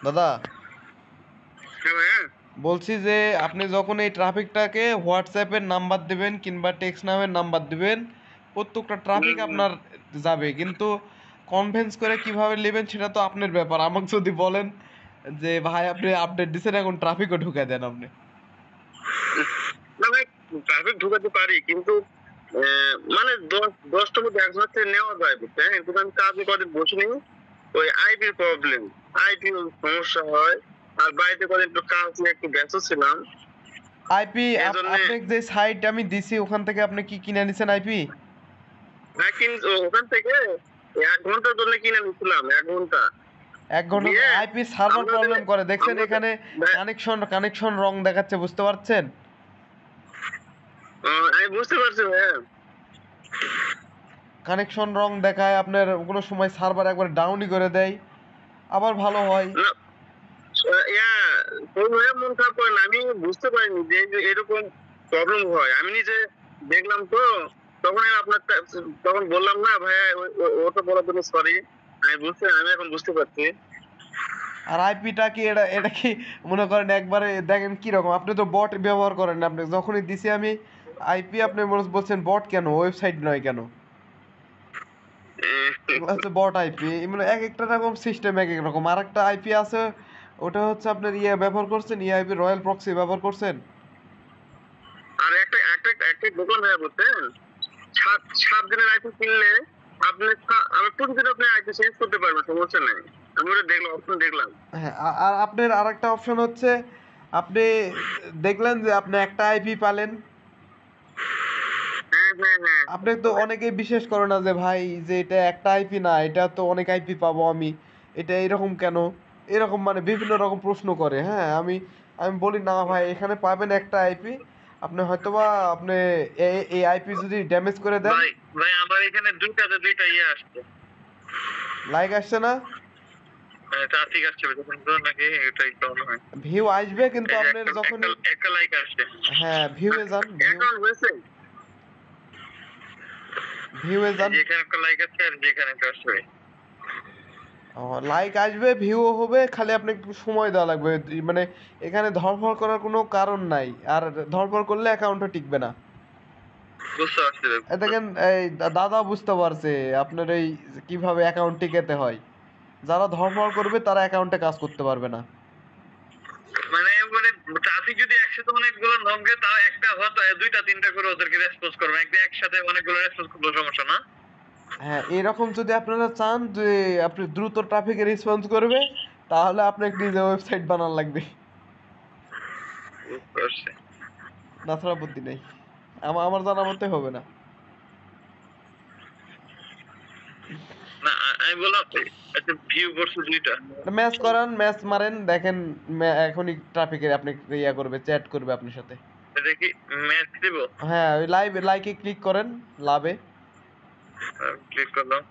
দাদা, হ্যাঁ ভাইয়া। বলছি যে আপনি যখন এই ট্রাফিকটাকে হোয়াটসঅ্যাপের নাম্বার দিবেন কিংবা টেক্সট নামের নাম্বার দিবেন, প্রত্যেকটা ট্রাফিক হুম। আপনার যাবে, কিন্তু কনভেন্স করে কিভাবে নেবেন সেটা তো আপনার ব্যাপার। আমাকে যদি বলেন যে ভাই আপনি আপডেট দিচ্ছেন এখন ট্রাফিকও ঢুকাই দেন আপনি। না ভাই, ট্রাফিক ঢুকাতে পারি কিন্তু মানে 10টার মধ্যে একজনের থেকে নেওয়া যায় বুঝছেন, কিন্তু আমি কাজে কদিন বসিনি, ওই আইপির প্রবলেম, আইপি সমস্যা হয়। আর বাড়িতে কদিন একটু কাজ নিয়ে একটু ব্যস্ত ছিলাম, আইপি এই জন্য। আপনাকে যে সাইট আমি দিছি ওখান থেকে আপনি কি কিনে নিছেন আইপি? হ্যাঁ, কিন্তু ওখান থেকে 1 ঘন্টার জন্য কিনে নিচ্ছিলাম, 1 ঘন্টা 1 ঘন্টা দিয়ে আইপি সার্ভার আমরা যে প্রবলেম করে, দেখছেন আমরা যে এখানে ভাই- কানেকশন রং দেখাচ্ছে, বুঝতে পারছেন? আমি বুঝতে পারছি ভাইয়া। কানেকশন রং দেখায়, আপনার কোনো সময় সার্ভার একবার ডাউনই করে দেয়, আবার ভালো হয়। না, ইয়া, ওই ভাইয়া মন খারাপ করেন, আমি বুঝতে পারিনি যে যে এরকম প্রবলেম হয়। আমি নিজে দেখলাম তো, তখন আমি তখন বললাম না ভাইয়া, ওটা বলার জন্য সরি। আমি এখন বুঝতে পারছি। আর আইপিটা কি, এটা কি মনে করেন একবারে দেখেন কি রকম, আপনি তো বট ব্যবহার করেন না, আপনি যখনই দিছি আমি আইপি আপনি বলছেন বট কেন, ওয়েবসাইট নয় কেন? এগুলো হচ্ছে বট আইপি, মানে এক একটা রকম সিস্টেম এক এক রকম। আর একটা আইপি আছে, ওটা হচ্ছে আপনার ইয়ে ব্যবহার করছেন, আইপি রয়্যাল প্রক্সি ব্যবহার করছেন। আর একটা একটা একটা দোকান ভাইয়া বলতেন, 7 দিনের আইপি কিনলে আমি প্রতিদিন আপনি আইপি চেঞ্জ করতে পারবেন, সমস্যা নাই। আমি ওটা দেখলাম, অপশন দেখলাম। হ্যাঁ, আর আপনার আরেকটা অপশন হচ্ছে, আপনি দেখলেন যে আপনি একটা আইপি পালেন, হ্যাঁ হ্যাঁ হ্যাঁ। আপনি তো অনেকেই বিশ্বাস করে না যে ভাই যে এটা একটা আইপি না, এটা তো অনেক আইপি পাবো আমি, এটা এরকম কেন, এরকম মানে বিভিন্ন রকম প্রশ্ন করে। হ্যাঁ, আমি আমি বলি না ভাই, এখানে পাবেন একটা আইপি, আপনি হয়তোবা আপনি এই আইপি যদি ড্যামেজ করে দেন। ভাই ভাই, আমার এখানে দুইটা ইয়ে আসছে, লাইক আসছে না? ট্রাফিক আসছে যখন নাকি এটাই প্রবলেম হয়। ভিউ আসবে কিন্তু এই যে আপনার একটা একটা যখনই, একটা লাইক আসছে। হ্যাঁ ভিউয়ে যান, অ্যাকাউন্ট হয়েছে, ভিউয়ে যান। যেখানে একটা লাইক আছে আর যেখানে একটা আসছে। লাইক আসবে, ভিউও হবে, খালি আপনাকে একটু সময় দেওয়া লাগবে। মানে এখানে ধরফর করার কোনো কারণ নাই, আর ধরফর করলে অ্যাকাউন্টও টিকবে না। বুঝতে পারছি। দেখেন এই দাদা বুঝতে পারছে আপনার এই কিভাবে অ্যাকাউন্ট টিকাতে হয়। যারা ধরফর করবে তারা অ্যাকাউন্টে কাজ করতে পারবে না। মানে মানে ট্রাফিক যদি একসাথে অনেকগুলো নমকে, তাও একটা হয়তো দুইটা তিনটা করে ওদেরকে রেসপন্স করবে, একদিন একসাথে অনেকগুলো রেসপন্স করলে সমস্যা না। হ্যাঁ, এরকম যদি আপনারা চান যে আপনি দ্রুত ট্রাফিকে রেসপন্স করবে, তাহলে আপনাকে নিজে ওয়েবসাইট বানান লাগবে, বুঝতে পারছি। তাছাড়া বুদ্ধি নেই। আমার জানা মতে হবে না। না, আমি বললাম আচ্ছা, ভিউ করছে দুইটা। ম্যাচ করান, ম্যাচ মারেন, দেখেন এখনই ট্রাফিকে আপনি ইয়া করবে, চ্যাট করবে আপনার সাথে। দেখি, ম্যাচ দিব। হ্যাঁ, ওই লাইকে ক্লিক করেন, লাভে ক্লিক করলাম।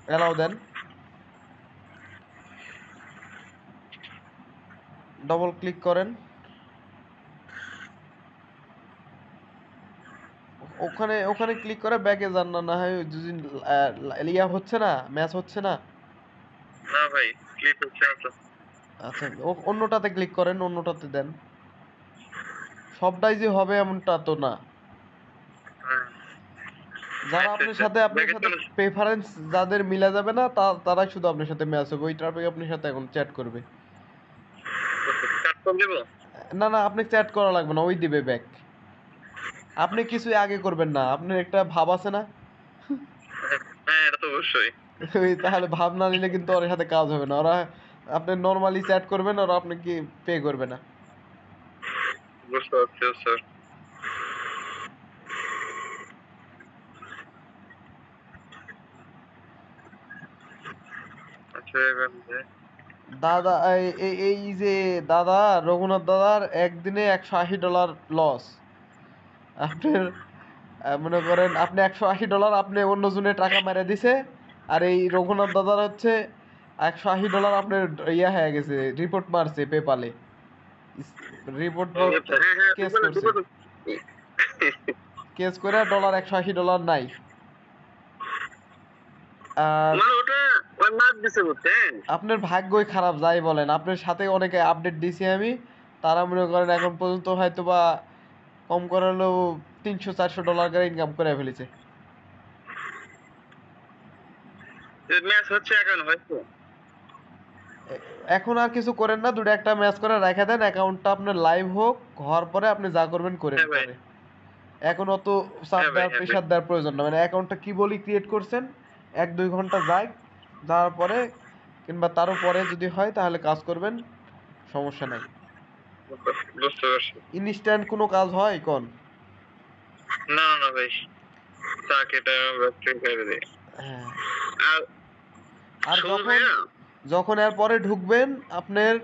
অ্যালাউ দেন, ডবল ক্লিক করেন, ওখানে ওখানে ক্লিক করে ব্যাকে যান। না না হয় যদি ইয়া হচ্ছে না, ম্যাচ হচ্ছে না। না ভাই, ক্লিক হচ্ছে না তো। আচ্ছা, অন্যটাতে ক্লিক করেন, অন্যটাতে দেন। সবটাই যে হবে এমনটা তো না। হ্যাঁ, যারা আচ্ছা আপনার আচ্ছা, সাথে ব্যাকে চলে। প্রেফারেন্স যাদের মিলা যাবে না, তারাই শুধু আপনার সাথে ম্যাচ হবে, ওই ট্রাফিক আপনার সাথে এখন চ্যাট করবে। কাট করে দেবো। না না, আপনি চ্যাট করা লাগবে না, ওই দিবে ব্যাক। আপনি কিছুই আগে করবেন না, আপনার একটা ভাব আছে না? হ্যাঁ, এটা তো অবশ্যই। ওই তাহলে ভাব না নিলে কিন্তু ওর সাথে কাজ হবে না। ওরা আপনি নর্মালি চ্যাট করবেন, ওরা আপনাকে পে করবে না। বুঝতে পারছি স্যার। আচ্ছা, এবার দাদা এই যে দাদা, রঘুনাথ দাদার একদিনে $180 লস। আপনার মনে করেন আপনি $180 আপনি অন্যজনের টাকা মেরে দিছে, আর এই রঘুনাথ দাদার হচ্ছে $180 আপনার ইয়া হয়ে গেছে, রিপোর্ট মারছে পেপালে, রিপোর্ট হ্যাঁ হ্যাঁ, কেস দুপুরে করছে, দুপুরে। কেস করে $180 নাই। আর মানে ওটা ওই মাছ দিছে বুঝছেন। আপনার ভাগ্যই খারাপ যাই বলেন, আপনার সাথে অনেকে আপডেট দিছি আমি, তারা মনে করেন এখন পর্যন্ত হয়তো বা কম করে হলেও $300-400 করে ইনকাম করে ফেলেছে। ম্যাচ হচ্ছে এখন হয়তো। এখন আর কিছু করেন না, দুটো একটা ম্যাচ করে রেখে দেন, অ্যাকাউন্টটা আপনার লাইভ হোক, হওয়ার পরে আপনি যা করবেন করেন হ্যাঁ ভাই, পরে। এখন অত চাপ হ্যাঁ ভাই, দেওয়ার হ্যাঁ ভাই। প্রেশার দেওয়ার প্রয়োজন না, মানে অ্যাকাউন্টটা কি বলি ক্রিয়েট করছেন, 1-2 ঘন্টা যাক, যাওয়ার পরে কিংবা তারও পরে যদি হয় তাহলে কাজ করবেন, সমস্যা নাই। বুঝতে পারছি। ইনস্ট্যান্ট কোনো কাজ হয় কোন? না না ভাই, থাক এটা ব্যাপারে করে দে। হ্যাঁ। আর আর শুধু যখন ভাইয়া, যখন এর পরে ঢুকবেন আপনার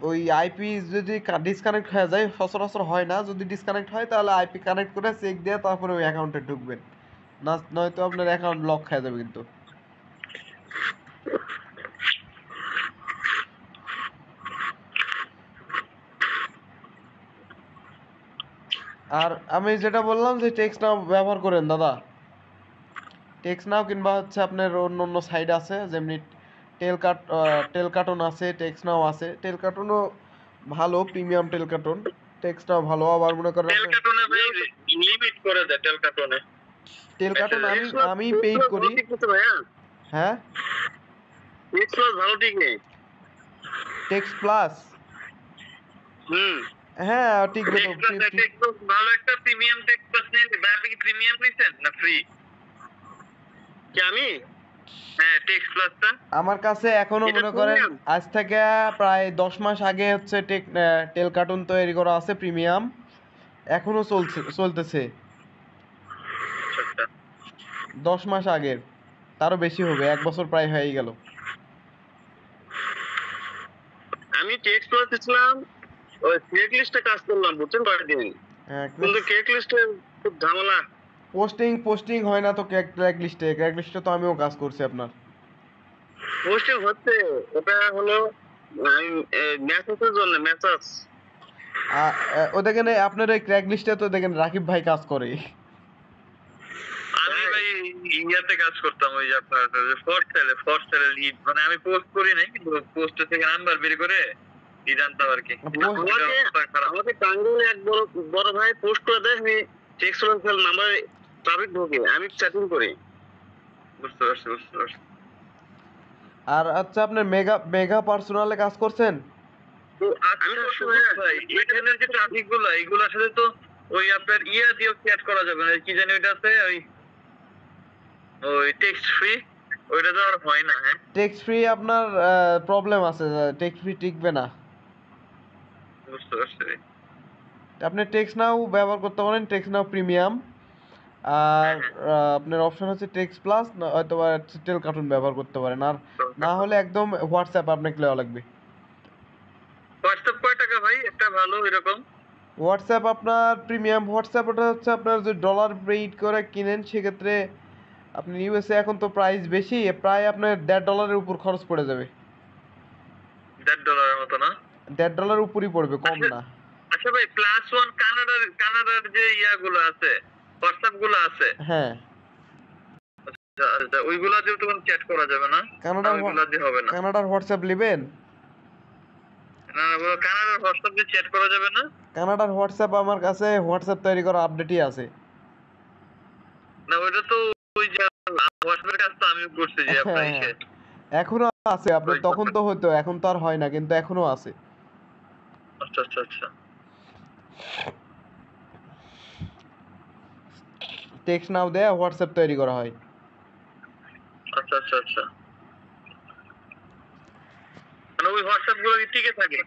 ওই আইপি যদি ডিসকানেক্ট হয়ে যায়, সচরাচর হয় না, যদি ডিসকানেক্ট হয় তাহলে আইপি কানেক্ট করে চেক দিয়ে তারপরে ওই অ্যাকাউন্টে ঢুকবেন, না নয়তো আপনার অ্যাকাউন্ট লক হয়ে যাবে কিন্তু। আর আমি যেটা বললাম যে টেক্সট নাও ব্যবহার করেন দাদা, টেক্সট নাও কিংবা হচ্ছে আপনার অন্য অন্য সাইট আছে, যেমনি টেলকাটন আছে, টেক্সট নাও আছে। টেলকাটনও ভালো, প্রিমিয়াম টেলকাটন। টেক্সট নাও ভালো, আবার মনে করেন তেল আপনার কার্টুনে ভাই লিমিট করে দেয় তেল কার্টুনে। টেলকাটন আমি পেইড ভালো করি। ঠিক আছে ভাইয়া, হ্যাঁ, এক্সপ্লোর ভালো ঠিক নেই। টেক্সট প্লাস, হুম, হ্যাঁ টিকবে তো। টেক্সপ্লাস ভালো একটা প্রিমিয়াম টেক্সপ্লাস নিয়ে ভাই, আপনি কি প্রিমিয়াম নিছেন না ফ্রি? কি আমি? হ্যাঁ টেক্সপ্লাসটা আমার কাছে এখনো এটা মনে করেন প্রিমিয়াম। আজ থেকে প্রায় 10 মাস আগে হচ্ছে টেলকাটন তৈরি করা আছে প্রিমিয়াম, এখনো চলতেছে। আচ্ছা, 10 মাস আগের, তারও বেশি হবে, 1 বছর প্রায় হয়ে গেল। আমি টেক্সপ্লাস ছিলাম, ওই চেক লিস্টে কাজ করলাম বুঝছেন কয়েকদিন, কিন্তু চেক লিস্টে খুব ঝামেলা। পোস্টিং হয় না তো ক্র্যাক লিস্টে তো আমিও কাজ করছি আপনার। পোস্টিং হচ্ছে, ওটা হলো মেসেজের জন্য মেসেজ। ও দেখেন আপনার ওই ক্র্যাক লিস্টে তো দেখেন রাকিব ভাই কাজ করে। আমি ভাই ইয়াতে কাজ করতাম, ওই যে আপনার ফোর্থ সেলে লিড, মানে আমি পোস্ট করি নাই কিন্তু পোস্ট থেকে নাম্বার বের করে লিড আনতাম আর কি। আমাকে টাঙ্গুলে এক বড় ভাই পোস্ট করে দেয়, আমি টেক্সট নাম্বার ট্রাফিক ঢোকে, আমি চ্যাটিং করি। বুঝতে পারছি, বুঝতে পারছি। আর আচ্ছা, আপনার মেগা মেগা পার্সোনালে কাজ করছেন? তো আমি করছি ভাই, এখানের যে ট্রাফিক গুলো এগুলোর সাথে তো ওই আপনার ইয়া দিয়ে চ্যাট করা যাবে না, কি জানি ওইটা আছে, ওই ওই টেক্সট ফ্রি, ওইটা তো আর হয় না। হ্যাঁ টেক্সট ফ্রি আপনার প্রবলেম আছে, টেক্সট ফ্রি টিকবে না। বুঝতে পারছি। আপনি টেক্সট নাও ব্যবহার করতে পারেন, টেক্সট নাও প্রিমিয়াম। আর আপনার অপশন হচ্ছে টেক্সট প্লাস, হয়তো বা টেল কার্টুন ব্যবহার করতে পারেন। আর না হলে একদম হোয়াটসঅ্যাপ আপনাকে নেওয়া লাগবে। হোয়াটসঅ্যাপ কয় টাকা ভাই একটা ভালো এরকম? হোয়াটসঅ্যাপ আপনার প্রিমিয়াম হোয়াটসঅ্যাপ, ওটা হচ্ছে আপনার যদি ডলার পেইড করে কিনেন সেক্ষেত্রে আপনি ইউএসএ এখন তো প্রাইস বেশি, প্রায় আপনার $1.5 উপর খরচ পড়ে যাবে। $1.5 মতো না? $1.5 উপরই পড়বে, কম না। আচ্ছা ভাই, +1 কানাডার যে ইয়াগুলো আছে, হোয়াটসঅ্যাপ গুলো আছে, হ্যাঁ, আচ্ছা ওইগুলা দিয়ে তো চ্যাট করা যাবে না? ওইগুলা দিয়ে হবে না? কানাডার হোয়াটসঅ্যাপ নেবেন? না না, কানাডার হোয়াটসঅ্যাপ দিয়ে চ্যাট করা যাবে না? কানাডার হোয়াটসঅ্যাপ আমার কাছে হোয়াটসঅ্যাপ তৈরি করা আপডেটই আছে। না ওইটা তো ওই যে হোয়াটসঅ্যাপের কাজ তো আমিও করছি যে আপনার ইসে। এখনো আছে, আপনার তখন তো হতো, এখন তো আর হয় না, কিন্তু এখনো আছে। আচ্ছা আচ্ছা আচ্ছা। টেক্সট নাও দেয়া হোয়াটসঅ্যাপ তৈরি করা হয়। আচ্ছা আচ্ছা আচ্ছা, মানে ওই হোয়াটসঅ্যাপ গুলো কি টিকে থাকে?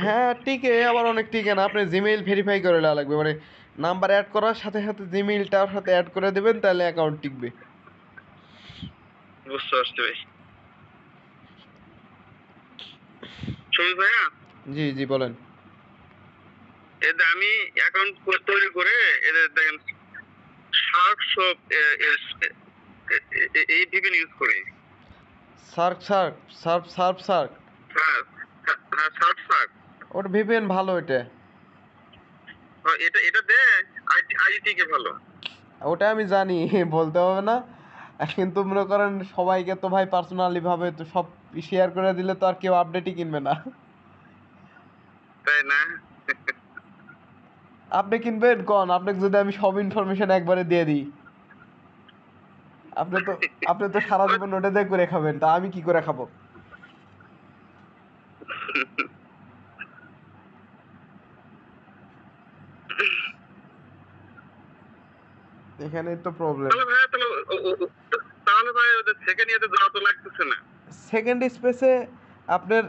হ্যাঁ টিকে, আবার অনেক টিকে না, আপনি জিমেইল ভেরিফাই করে নেওয়া লাগবে, মানে নাম্বার অ্যাড করার সাথে সাথে জিমেইলটার সাথে অ্যাড করে দেবেন, তাহলে অ্যাকাউন্ট টিকবে। বুঝতে পারছি ভাই। ছবি ভাইয়া, জি জি বলেন। এতে আমি অ্যাকাউন্ট তৈরি করে এদের দেখেন শার্ক সব এই ভিপিএন ইউজ করি। SAARC SAARC Surf Surf SAARC হ্যাঁ হ্যাঁ, শার্ক শার্ক। ওটা ভিপিএন ভালো, এটা এটা এটা দে আইটি কে ভালো। ওটা আমি জানি, বলতে হবে না। কিন্তু মনে করেন সবাইকে তো ভাই পার্সোনালি ভাবে তো সব শেয়ার করে দিলে তো আর কেউ আপডেটই কিনবে না। তাই না? আপনি কিনবেন কোন? আপনাকে যদি আমি সব ইনফরমেশন একবারে দিয়ে দিই, আপনি তো আপনি তো সারা জীবন ওটা দিয়ে করে খাবেন, তা আমি কি করে খাবো? এখানেই তো প্রবলেম। তাহলে ভাই তাহলে তাহলে ভাই ওদের সেকেন্ড ইয়ারে যাওয়া তো লাগতেছে না। সেকেন্ড স্পেসে আপনার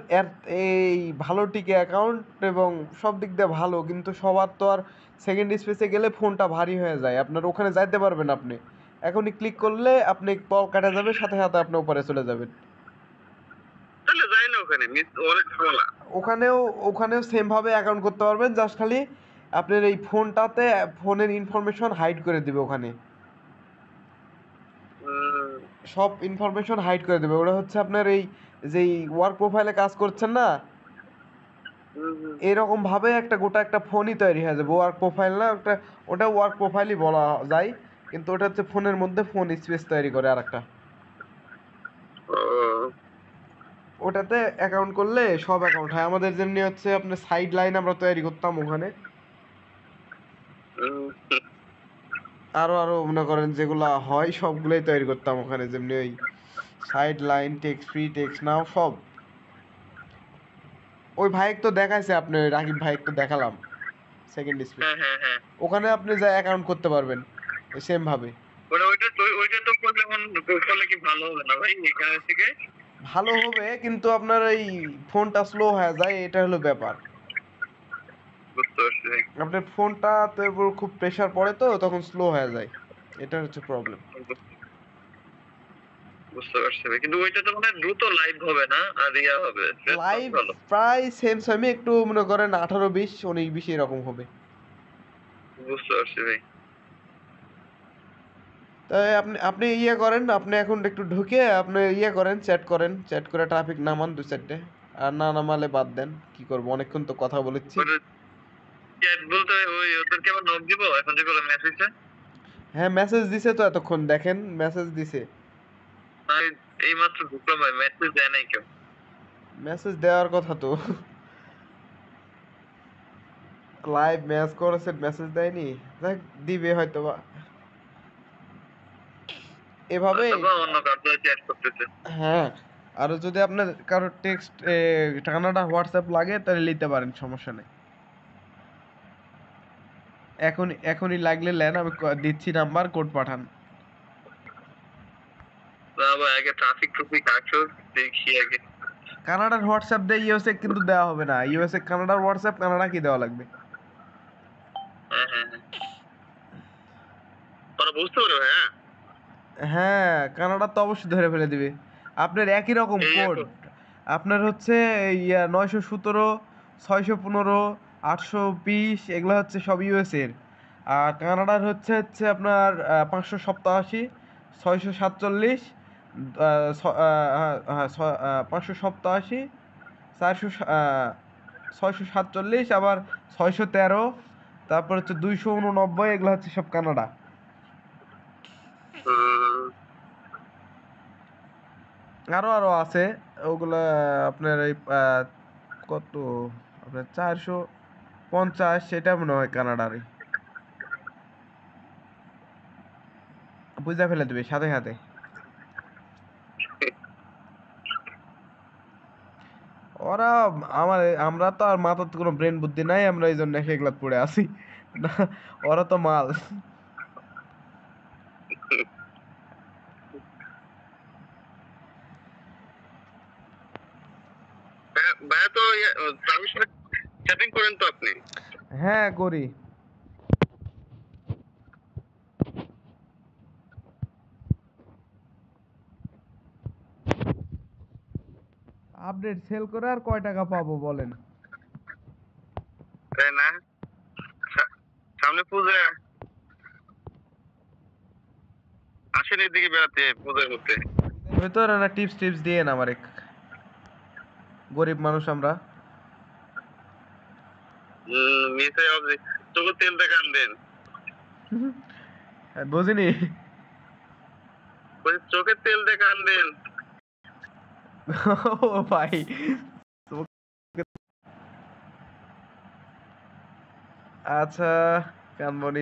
এই ভালো টিকে অ্যাকাউন্ট এবং সব দিক দিয়ে ভালো, কিন্তু সবার তো আর সেকেন্ড স্পেসে গেলে ফোনটা ভারী হয়ে যায়, আপনার ওখানে যাইতে পারবেন আপনি এখনই ক্লিক করলে আপনি কল কাটা যাবে, সাথে সাথে আপনি উপরে চলে যাবেন। তাহলে যাই না ওখানে, মিস অনেক ঝামেলা। ওখানেও ওখানেও সেম ভাবে অ্যাকাউন্ট করতে পারবেন, জাস্ট খালি আপনার এই ফোনটাতে ফোনের ইনফরমেশন হাইড করে দিবে ওখানে, হুম, সব ইনফরমেশন হাইড করে দেবে। ওটা হচ্ছে আপনার এই যেই ওয়ার্ক প্রোফাইলে কাজ করছেন না, হুম, হুম। এরকম ভাবে একটা গোটা একটা ফোনই তৈরি হয়ে যাবে, ওয়ার্ক প্রোফাইল না একটা, ওটা ওয়ার্ক প্রোফাইলই বলা যায়, কিন্তু ওটা হচ্ছে ফোনের মধ্যে ফোন স্পেস তৈরি করে আরেকটা। ও, ওটাতে অ্যাকাউন্ট করলে সব অ্যাকাউন্ট হয়, আমাদের যেমনি হচ্ছে আপনার সাইড লাইন আমরা তৈরি করতাম ওখানে, হুম, আরো আরো মনে করেন যেগুলা হয় সবগুলোই তৈরি করতাম ওখানে, যেমনি ওই side line, text free, text now সব। ওই ভাইক তো দেখাইছে, আপনি ওই রাকিব ভাইক তো দেখালাম সেকেন্ড স্পেস, হ্যাঁ, হ্যাঁ, হ্যাঁ। ওখানে আপনি যা অ্যাকাউন্ট করতে পারবেন ওই সেম ভাবে। ওইটা তো করলে করলে কি ভালো হবে না ভাই এখানে থেকে? ভালো হবে, কিন্তু আপনার এই ফোনটা স্লো হয়ে যায়, এটা হলো ব্যাপার। বুঝতে পারছি ভাই। আপনার ফোনটা তো এরপর খুব প্রেসার পড়ে তো তখন স্লো হয়ে যায়, এটা হচ্ছে প্রবলেম। বুঝতে পারছি ভাই, কিন্তু ওইটা তো মানে দ্রুত লাইভ হবে না, আর ইয়া হবে রেসপন্স লাইভ ভালো। প্রায় সেম সেমই, একটু মনে করেন 18 20 19 20 এরকম হবে। বুঝতে পারছি ভাই। তাই আপনি আপনি ইয়ে করেন, আপনি এখন একটু ঢুকে আপনি ইয়ে করেন, চ্যাট করেন, চ্যাট করে ট্রাফিক নামান দু চারটে, আর না নামালে বাদ দেন, কি করবো, অনেকক্ষণ তো কথা বলেছি। ওটা চ্যাট বলতে ওই ওদেরকে আবার নক দিব এখন যেগুলো মেসেজে? হ্যাঁ মেসেজ দিছে তো, এতক্ষণ দেখেন মেসেজ দিছে। আমি এই মাত্র ঢুকলাম ভাই, মেসেজ দেয় নাই কেউ। মেসেজ দেওয়ার কথা তো, লাইভ ম্যাচ করেছে মেসেজ দেয়নি, দেখ দিবে হয়তো বা এভাবে। হয়তো বা অন্য কাউকে চ্যাট করতেছে। হ্যাঁ, আর যদি আপনার কারো টেক্সট কানাডা হোয়াটসঅ্যাপ লাগে তাহলে নিতে পারেন, সমস্যা নেই। এখনই লাগলে নেন, আমি দিচ্ছি নাম্বার, কোড পাঠান। না ভাই, আগে ট্রাফিক টুফিক আসুক, দেখি আগে। কানাডার হোয়াটসঅ্যাপ দিয়ে ইউএসএ কিন্তু দেওয়া হবে না, ইউএসএ কানাডার হোয়াটসঅ্যাপ কানাডা কি দেওয়া লাগবে। হ্যাঁ, হ্যাঁ, হ্যাঁ। ওরা বুঝতে পারবে হ্যাঁ। হ্যাঁ, কানাডা তো অবশ্যই ধরে ফেলে দিবে। আপনার একই রকম এই কোড, এখন আপনার হচ্ছে ইয়া 917 615 820 এগুলো হচ্ছে সব ইউএস এর, আর কানাডার হচ্ছে হচ্ছে আপনার 587 647 587 400 647 আবার 613, তারপর হচ্ছে 289, এগুলো হচ্ছে সব কানাডা। আরো আরো আছে ওগুলা, আপনার এই কত, আপনার 450 সেটা মনে হয় কানাডারই, বুঝা ফেলে দেবে সাথে সাথে। ওরা আমরা তো আর মাথার কোনো ব্রেন বুদ্ধি নাই, আমরা এই জন্য সেগুলা পড়ে আছি না, ওরা তো মাল। ভাইয়া তো তামির সাথে চ্যাটিং করেন তো আপনি? হ্যাঁ করি। আপডেট সেল করে আর কয় টাকা পাবো বলেন? তাই না? সামনে পূজা, আসেন এদিকে বেড়াতে পূজার মধ্যে। ভেতরে না টিপস টিপস দিয়ে না আমারে, গরিব মানুষ আমরা। মিশে হবে, তোকে তেল দেখে আনবেন। বুঝিনি। ওই চোখের তেল দিয়ে কানবেন। ও ভাই, আচ্ছা কানমনি